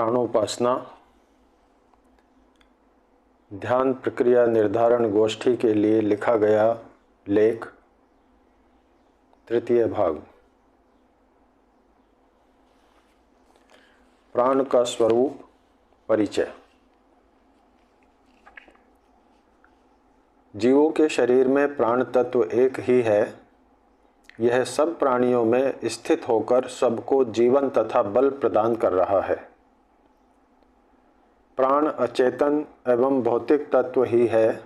प्राणोपासना ध्यान प्रक्रिया निर्धारण गोष्ठी के लिए लिखा गया लेख, तृतीय भाग। प्राण का स्वरूप परिचय। जीवों के शरीर में प्राण तत्व एक ही है। यह सब प्राणियों में स्थित होकर सबको जीवन तथा बल प्रदान कर रहा है। प्राण अचेतन एवं भौतिक तत्व ही है।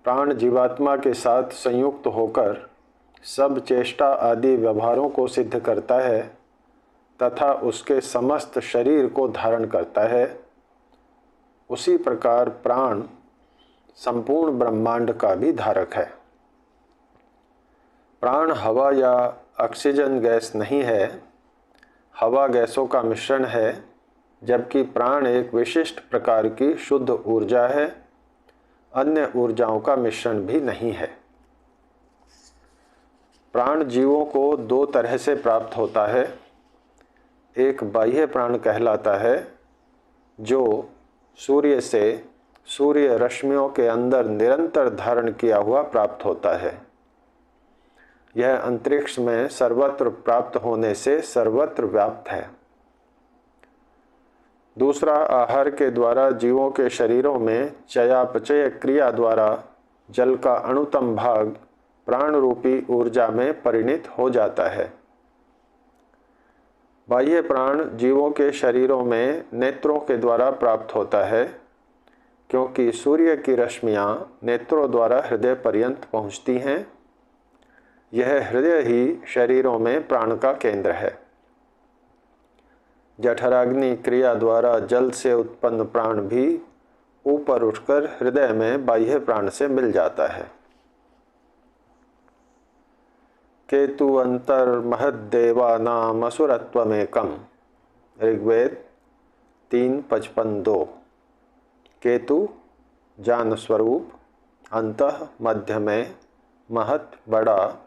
प्राण जीवात्मा के साथ संयुक्त होकर सब चेष्टा आदि व्यवहारों को सिद्ध करता है तथा उसके समस्त शरीर को धारण करता है। उसी प्रकार प्राण संपूर्ण ब्रह्मांड का भी धारक है। प्राण हवा या ऑक्सीजन गैस नहीं है, हवा गैसों का मिश्रण है, जबकि प्राण एक विशिष्ट प्रकार की शुद्ध ऊर्जा है, अन्य ऊर्जाओं का मिश्रण भी नहीं है। प्राण जीवों को दो तरह से प्राप्त होता है। एक बाह्य प्राण कहलाता है, जो सूर्य से सूर्य रश्मियों के अंदर निरंतर धारण किया हुआ प्राप्त होता है। यह अंतरिक्ष में सर्वत्र प्राप्त होने से सर्वत्र व्याप्त है। दूसरा, आहार के द्वारा जीवों के शरीरों में चयापचय क्रिया द्वारा जल का अणुतम भाग प्राण रूपी ऊर्जा में परिणित हो जाता है। बाह्य प्राण जीवों के शरीरों में नेत्रों के द्वारा प्राप्त होता है, क्योंकि सूर्य की रश्मियां नेत्रों द्वारा हृदय पर्यंत पहुंचती हैं। यह हृदय ही शरीरों में प्राण का केंद्र है। जठराग्नि क्रिया द्वारा जल से उत्पन्न प्राण भी ऊपर उठकर हृदय में बाह्य प्राण से मिल जाता है। केतु अंतर महद्देवानाम असुरत्वमेकम्, ऋग्वेद 3:55-2। केतु जान स्वरूप, अंतः मध्य में, महत बड़ा,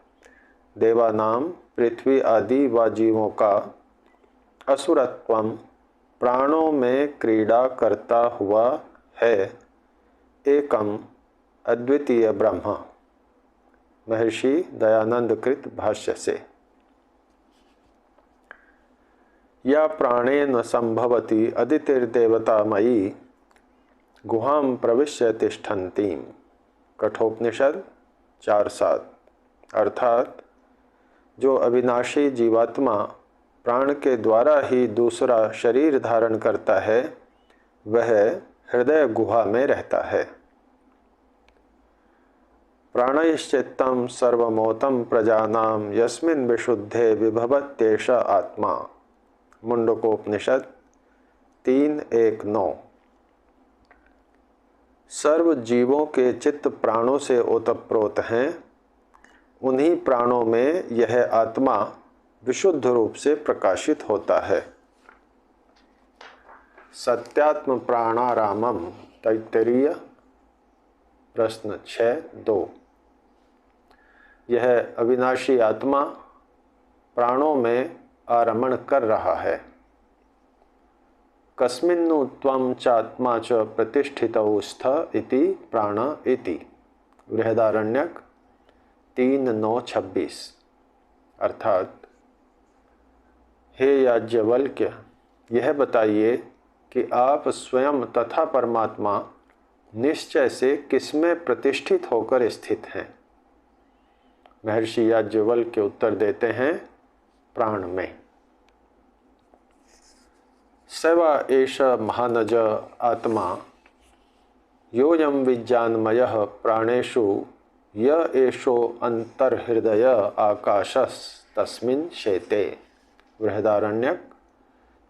देवानाम पृथ्वी आदि व जीवों का, असुरत्वम प्राणों में क्रीड़ा करता हुआ है, एकम अद्वितीय ब्रह्म। महर्षि दयानंद कृत भाष्य से। या प्राणेन संभवति अदितिर्देवतामयी गुहां प्रविश्य तिष्ठन्तीं, कठोपनिषद 4:7। अर्थात जो अविनाशी जीवात्मा प्राण के द्वारा ही दूसरा शरीर धारण करता है, वह हृदय गुहा में रहता है। प्राणैश्चित्तं सर्वमोतं प्रजानां यस्मिन् विशुद्धे विभवत्येष आत्मा, मुंडकोपनिषद 3:1-9। सर्व जीवों के चित्त प्राणों से ओतप्रोत हैं। उन्हीं प्राणों में यह आत्मा विशुद्ध रूप से प्रकाशित होता है। सत्यात्म प्राणारामम, तैत्तिरीय प्रश्न 6:2। यह अविनाशी आत्मा प्राणों में आरमण कर रहा है। कस्मिन्नु त्वं चात्मा च प्रतिष्ठितौ स्थ इति प्राण इति, बृहदारण्यक 3:9-26। अर्थात, हे याज्ञवल्क्य, यह बताइए कि आप स्वयं तथा परमात्मा निश्चय से किसमें प्रतिष्ठित होकर स्थित हैं। महर्षि याज्ञवल्क्य उत्तर देते हैं, प्राण में। सेवा एष महानज आत्मा योऽयं विज्ञानमयः प्राणेषु य एषो अंतर्हृदय आकाशस्तस्मिन् शेते, बृहदारण्यक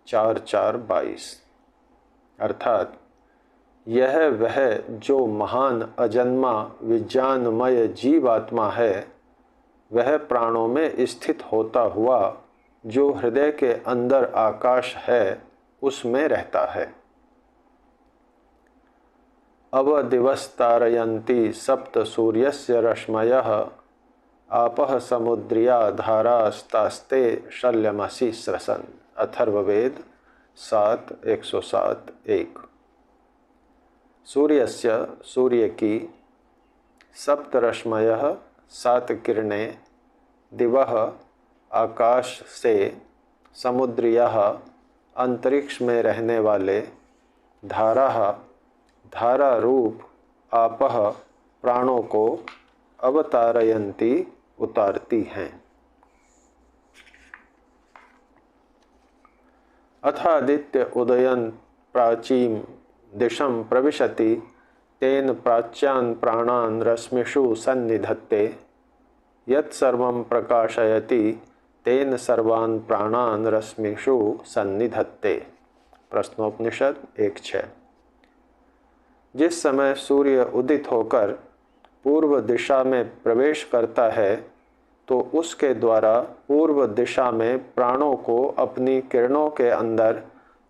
4:4-22। अर्थात, यह वह जो महान अजन्मा विज्ञानमय जीवात्मा है, वह प्राणों में स्थित होता हुआ जो हृदय के अंदर आकाश है, उसमें रहता है। अवदिवस्तारयन्ति सप्त सूर्यस्य रश्मयः आपः समुद्रिया धारास्तास्ते शल्यमसि स्रसन्, अथर्ववेद 7 107 1। सूर्यस्य सूर्य की सप्तरश्मयः 7 किरणें, दिवः आकाश से, समुद्रियः अंतरिक्ष में रहने वाले, धाराः धारा रूप, आपः प्राणों को अवतारयन्ति उतारती हैं। अथादित्य उदयन प्राचीं दिशं प्रविशति, तेन प्राच्यान् प्राणान् रश्मिषु सन्निधत्ते, यत्सर्वं प्रकाशयति तेन सर्वान् प्राणान् रश्मिषु सन्निधत्ते। प्रश्नोपनिषद 1:6। जिस समय सूर्य उदित होकर पूर्व दिशा में प्रवेश करता है तो उसके द्वारा पूर्व दिशा में प्राणों को अपनी किरणों के अंदर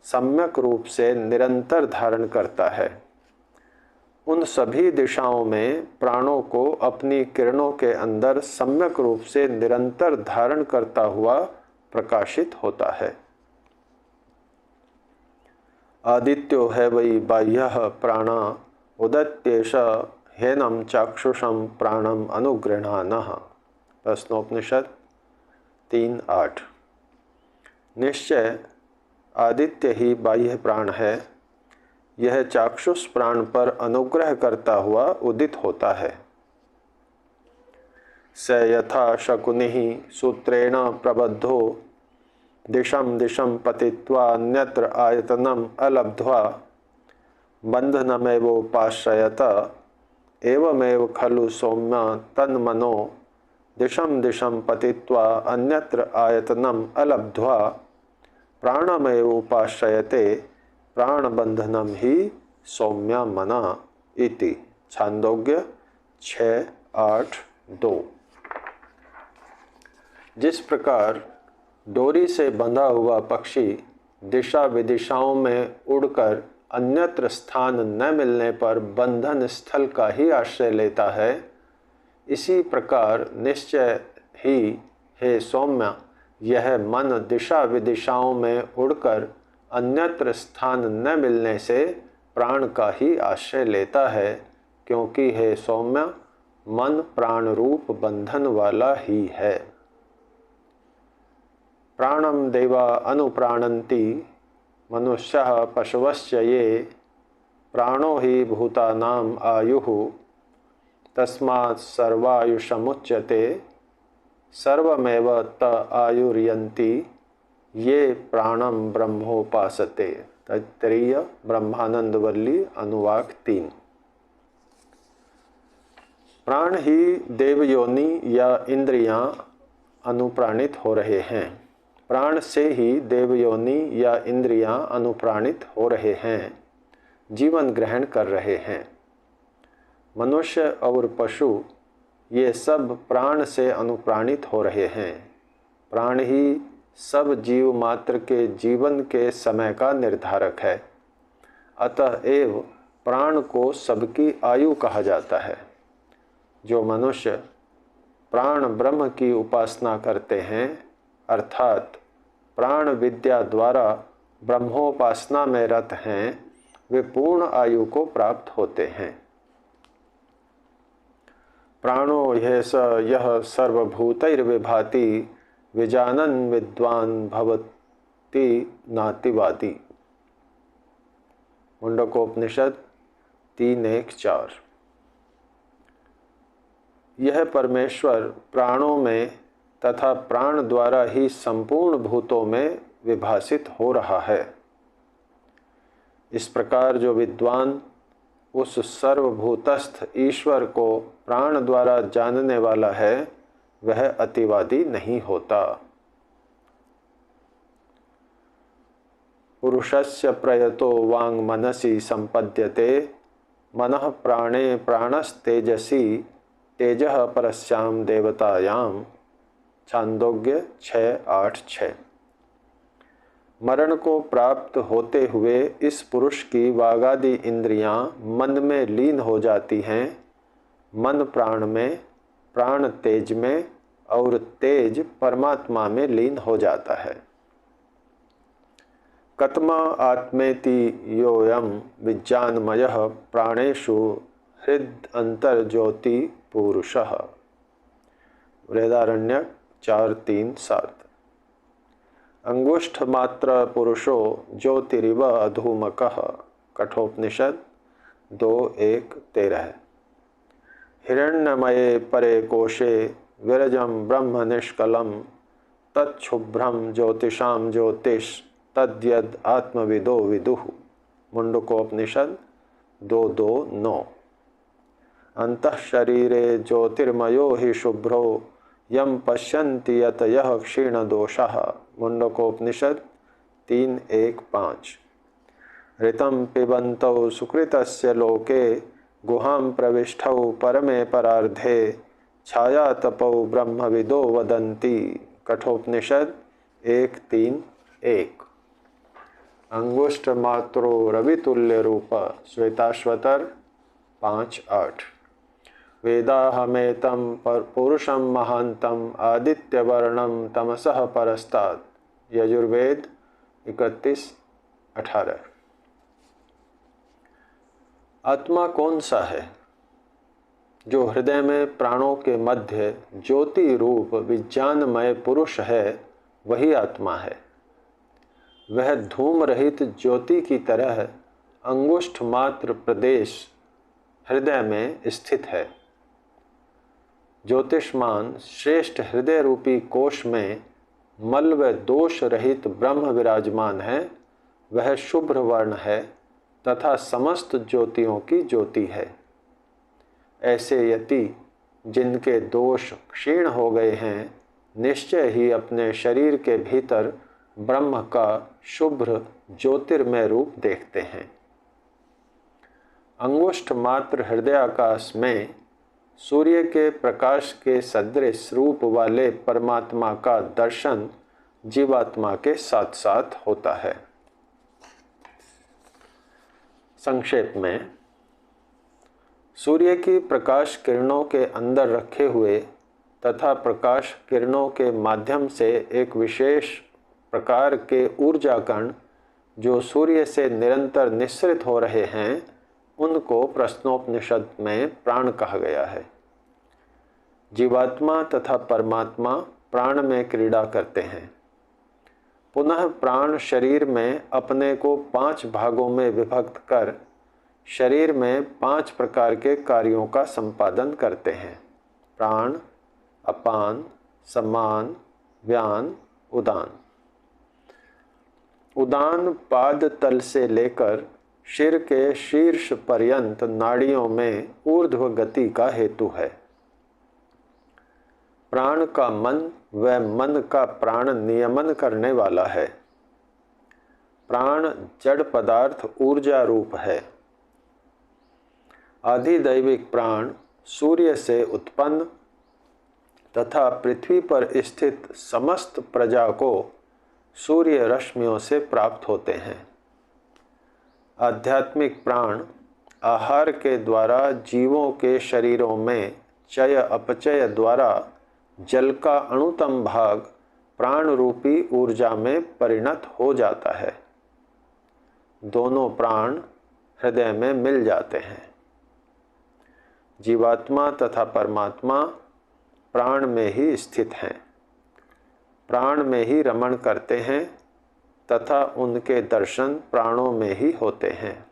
सम्यक रूप से निरंतर धारण करता है। उन सभी दिशाओं में प्राणों को अपनी किरणों के अंदर सम्यक रूप से निरंतर धारण करता हुआ प्रकाशित होता है। आदित्यो है वै बाह्यः प्राणा उदत्येष हेनं चाक्षुषं प्राणम अनुगृह्णानः। प्रश्नोपनिषद 3:8। निश्चय आदित्य ही बाह्य प्राण है, यह चाक्षुष प्राण पर अनुग्रह करता हुआ उदित होता है। स यथा शकुनिः सूत्रेण प्रबद्धो दिशं दिशं पतित्वा अन्यत्र आयतनम अलब्ध्वा बंधनमेवोपाश्रयत, एवमेव खलु सौम्य तन्मनो दिशं दिशं पतित्वा अन्यत्र आयतनम अलब्ध्वा प्राणमेव उपाश्रयते, प्राणबंधनम ही सौम्य मना इति। छांदोग्य 6:8-2। जिस प्रकार डोरी से बंधा हुआ पक्षी दिशा विदिशाओं में उड़कर अन्यत्र स्थान न मिलने पर बंधन स्थल का ही आश्रय लेता है, इसी प्रकार निश्चय ही हे सौम्य यह मन दिशा विदिशाओं में उड़कर अन्यत्र स्थान न मिलने से प्राण का ही आश्रय लेता है, क्योंकि हे सौम्य मन प्राण रूप बंधन वाला ही है। प्राणम देवा अनुप्राणन्ति मनुष्यः पशवश्च ये, प्राणो हि भूतानाम आयुः तस्मात् सर्वायुषमुच्यते, सर्वमेव त आयुर्यन्ति ये प्राणम ब्रह्मोपासते। तैत्तरीय ब्रह्मानंद वल्ली अनुवाक 3। प्राण ही देवयोनि या इंद्रियां अनुप्राणित हो रहे हैं। प्राण से ही देवयोनि या इंद्रियां अनुप्राणित हो रहे हैं, जीवन ग्रहण कर रहे हैं। मनुष्य और पशु ये सब प्राण से अनुप्राणित हो रहे हैं। प्राण ही सब जीव मात्र के जीवन के समय का निर्धारक है, अतएव प्राण को सबकी आयु कहा जाता है। जो मनुष्य प्राण ब्रह्म की उपासना करते हैं, अर्थात प्राण विद्या द्वारा ब्रह्मोपासना में रत हैं, वे पूर्ण आयु को प्राप्त होते हैं। प्राणो यह स यह सर्वभूतैर्विभाति, विजानन् विद्वान् भवति नातिवादी। मुंडकोपनिषद 3:1-4। यह परमेश्वर प्राणों में तथा प्राण द्वारा ही संपूर्ण भूतों में विभासित हो रहा है। इस प्रकार जो विद्वान उस सर्वभूतस्थ ईश्वर को प्राण द्वारा जानने वाला है, वह अतिवादी नहीं होता। पुरुषस्य प्रयतो वांग मनसि संपद्यते, मनः प्राणे प्राणस्तेजसी, तेजः परस्याम देवतायाम। छांदोग्य 6:8-6। मरण को प्राप्त होते हुए इस पुरुष की वागादि इंद्रियां मन में लीन हो जाती हैं। मन प्राण में, प्राण तेज में और तेज परमात्मा में लीन हो जाता है। कतमा आत्मेति योऽयं विज्ञानमयः प्राणेषु हृद अंतर्ज्योति पुरुषः। बृहदारण्यक 4:3-7। अंगुष्ठ मात्र पुरुषो ज्योतिरिव अधूमकः। कठोपनिषद 2:1-13। हिरण्यमये परे कोशे विरजं ब्रह्म निष्कलं तच्छुभ्रं ज्योतिषां ज्योतिष तद्यद आत्मविदो विदुः। मुंडकोपनिषद 2:2-9। अंतः शरीरे ज्योतिर्मयो हि शुभ्रो यम पश्यन्ति यत यः क्षीण दोषः। मुंडकोपनिषद 3:1-5। ऋतं पिबन्तौ सुकृतस्य लोके गुहां प्रविष्टौ परमे परार्धे छायातपौ ब्रह्मविदो वदन्ति। कठोपनिषद 1:3-1। अंगुष्ठ मात्रो रवितुल्य रूप। श्वेताश्वतर 5:8। वेदाहमेतं पुरुषं महान्तं आदित्यवर्णं तमसः परस्तात्। यजुर्वेद 31:18। आत्मा कौन सा है? जो हृदय में प्राणों के मध्य ज्योति रूप विज्ञानमय पुरुष है, वही आत्मा है। वह धूम रहित ज्योति की तरह अंगुष्ठ मात्र प्रदेश हृदय में स्थित है। ज्योतिष्मान श्रेष्ठ हृदय रूपी कोश में मल व दोष रहित ब्रह्म विराजमान है। वह शुभ्र वर्ण है तथा समस्त ज्योतियों की ज्योति है। ऐसे यति जिनके दोष क्षीण हो गए हैं, निश्चय ही अपने शरीर के भीतर ब्रह्म का शुभ्र ज्योतिर्मय रूप देखते हैं। अंगुष्ठ मात्र हृदयाकाश में सूर्य के प्रकाश के सदृश रूप वाले परमात्मा का दर्शन जीवात्मा के साथ साथ होता है। संक्षेप में, सूर्य की प्रकाश किरणों के अंदर रखे हुए तथा प्रकाश किरणों के माध्यम से एक विशेष प्रकार के ऊर्जा कण जो सूर्य से निरंतर निःसृत हो रहे हैं, उनको प्रश्नोपनिषद में प्राण कहा गया है। जीवात्मा तथा परमात्मा प्राण में क्रीड़ा करते हैं। पुनः प्राण शरीर में अपने को 5 भागों में विभक्त कर शरीर में 5 प्रकार के कार्यों का संपादन करते हैं। प्राण, अपान, समान, व्यान, उदान। उदान पाद तल से लेकर शिर के शीर्ष पर्यंत नाड़ियों में ऊर्ध्व गति का हेतु है। प्राण का मन व मन का प्राण नियमन करने वाला है। प्राण जड़ पदार्थ ऊर्जा रूप है। आधिदैविक प्राण सूर्य से उत्पन्न तथा पृथ्वी पर स्थित समस्त प्रजा को सूर्य रश्मियों से प्राप्त होते हैं। आध्यात्मिक प्राण आहार के द्वारा जीवों के शरीरों में चय अपचय द्वारा जल का अणुतम भाग प्राण रूपी ऊर्जा में परिणत हो जाता है। दोनों प्राण हृदय में मिल जाते हैं। जीवात्मा तथा परमात्मा प्राण में ही स्थित हैं, प्राण में ही रमण करते हैं तथा उनके दर्शन प्राणों में ही होते हैं।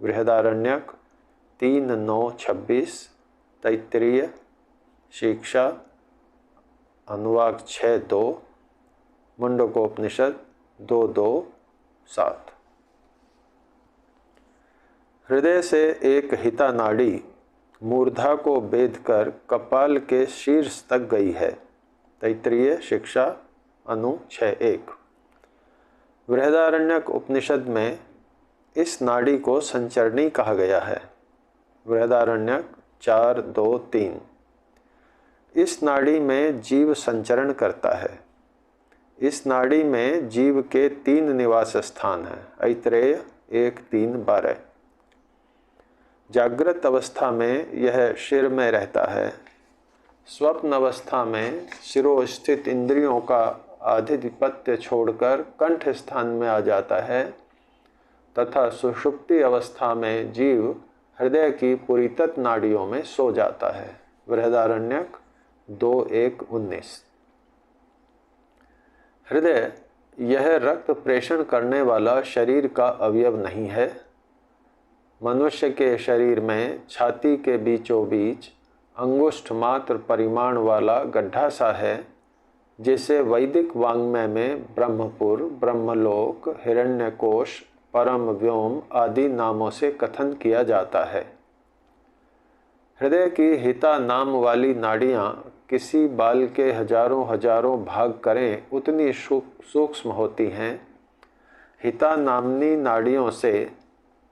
बृहदारण्यक 3:9-26, तैत्तिरीय शिक्षा अनुवाक 6:2, मुंडकोपनिषद 2:2-7। हृदय से एक हिता नाड़ी मूर्धा को बेधकर कपाल के शीर्ष तक गई है। तैत्तिरीय शिक्षा अनु 6:1। बृहदारण्यक उपनिषद में इस नाड़ी को संचरणी कहा गया है। बृहदारण्यक 4:2-3। इस नाड़ी में जीव संचरण करता है। इस नाड़ी में जीव के 3 निवास स्थान हैं। ऐतरेय 1:3-12। जागृत अवस्था में यह शिर में रहता है। स्वप्न अवस्था में शिरो स्थित इंद्रियों का आधिपत्य छोड़कर कंठ स्थान में आ जाता है तथा सुषुप्ति अवस्था में जीव हृदय की पुरीतत नाड़ियों में सो जाता है। बृहदारण्यक 2:1-19। हृदय यह रक्त प्रेषण करने वाला शरीर का अवयव नहीं है। मनुष्य के शरीर में छाती के बीचों बीच अंगुष्ठ मात्र परिमाण वाला गड्ढा सा है, जिसे वैदिक वाङ्मय में ब्रह्मपुर, ब्रह्मलोक, हिरण्यकोश, परम व्योम आदि नामों से कथन किया जाता है। हृदय की हिता नाम वाली नाड़ियाँ किसी बाल के हजारों हजारों भाग करें उतनी सूक्ष्म होती हैं। हिता नामनी नाड़ियों से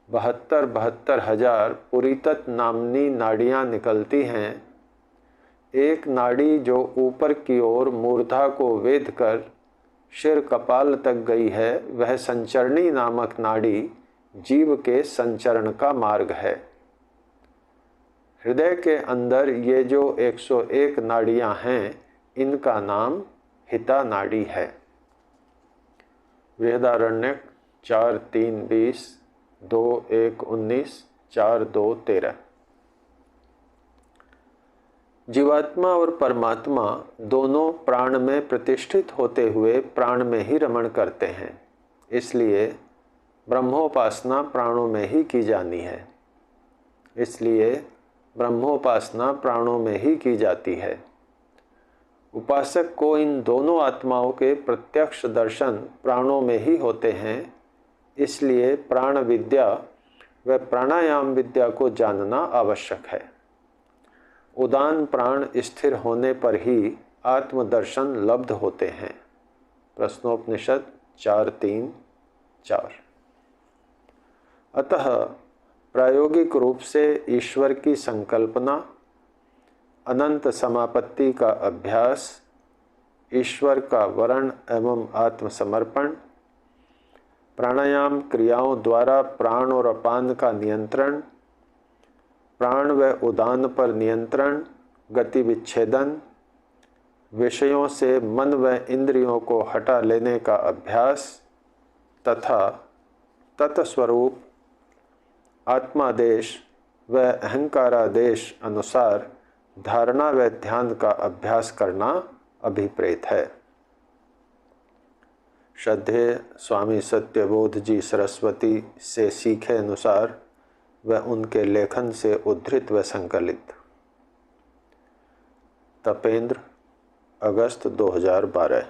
72 हजार पुरीतत नामनी नाड़ियाँ निकलती हैं। एक नाड़ी जो ऊपर की ओर मूर्धा को वेध कर शिर कपाल तक गई है, वह संचरणी नामक नाड़ी जीव के संचरण का मार्ग है। हृदय के अंदर ये जो 101 नाड़ियाँ हैं, इनका नाम हिता नाड़ी है। बृहदारण्यक 4:3-20, 2:1-19, 4:2-13। जीवात्मा और परमात्मा दोनों प्राण में प्रतिष्ठित होते हुए प्राण में ही रमण करते हैं, इसलिए ब्रह्मोपासना प्राणों में ही की जानी है। उपासक को इन दोनों आत्माओं के प्रत्यक्ष दर्शन प्राणों में ही होते हैं, इसलिए प्राण विद्या व प्राणायाम विद्या को जानना आवश्यक है। उदान प्राण स्थिर होने पर ही आत्मदर्शन लब्ध होते हैं। प्रश्नोपनिषद 4:3-4। अतः प्रायोगिक रूप से ईश्वर की संकल्पना, अनंत समापत्ति का अभ्यास, ईश्वर का वरण एवं आत्मसमर्पण, प्राणायाम क्रियाओं द्वारा प्राण और अपान का नियंत्रण, प्राण व उदान पर नियंत्रण, गति विच्छेदन, विषयों से मन व इंद्रियों को हटा लेने का अभ्यास तथा तत्स्वरूप आत्मादेश व अहंकारादेश अनुसार धारणा व ध्यान का अभ्यास करना अभिप्रेत है। श्रद्धेय स्वामी सत्यबोध जी सरस्वती से सीखे अनुसार व उनके लेखन से उद्धृत व संकलित। तपेंद्र, अगस्त 2012।